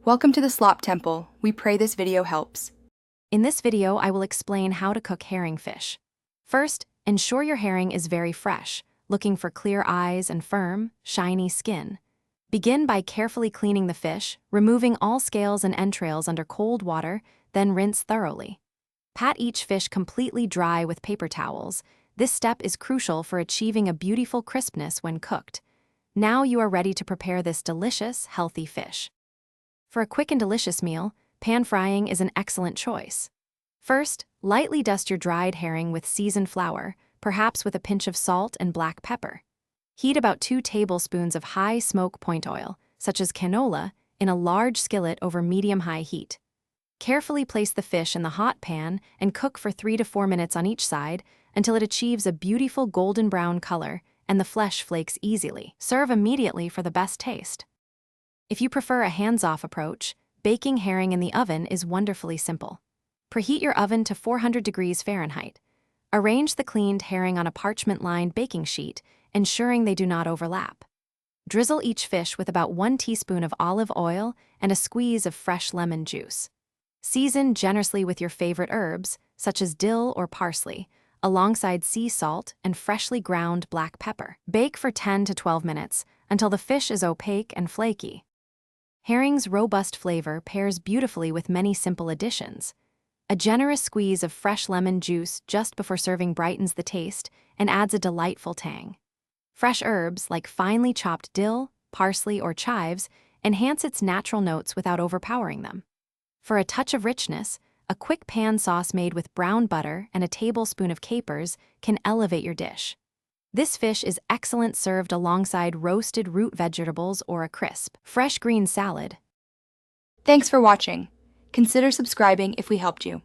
Welcome to the Slop Temple. We pray this video helps. In this video, I will explain how to cook herring fish. First, ensure your herring is very fresh, looking for clear eyes and firm, shiny skin. Begin by carefully cleaning the fish, removing all scales and entrails under cold water, then rinse thoroughly. Pat each fish completely dry with paper towels. This step is crucial for achieving a beautiful crispness when cooked. Now you are ready to prepare this delicious, healthy fish. For a quick and delicious meal, pan frying is an excellent choice. First, lightly dust your dried herring with seasoned flour, perhaps with a pinch of salt and black pepper. Heat about 2 tablespoons of high smoke point oil, such as canola, in a large skillet over medium-high heat. Carefully place the fish in the hot pan and cook for 3 to 4 minutes on each side until it achieves a beautiful golden brown color and the flesh flakes easily. Serve immediately for the best taste. If you prefer a hands-off approach, baking herring in the oven is wonderfully simple. Preheat your oven to 400 degrees Fahrenheit. Arrange the cleaned herring on a parchment-lined baking sheet, ensuring they do not overlap. Drizzle each fish with about 1 teaspoon of olive oil and a squeeze of fresh lemon juice. Season generously with your favorite herbs, such as dill or parsley, alongside sea salt and freshly ground black pepper. Bake for 10 to 12 minutes until the fish is opaque and flaky. Herring's robust flavor pairs beautifully with many simple additions. A generous squeeze of fresh lemon juice just before serving brightens the taste and adds a delightful tang. Fresh herbs like finely chopped dill, parsley, or chives enhance its natural notes without overpowering them. For a touch of richness, a quick pan sauce made with brown butter and a tablespoon of capers can elevate your dish. This fish is excellent served alongside roasted root vegetables or a crisp, fresh green salad. Thanks for watching. Consider subscribing if we helped you.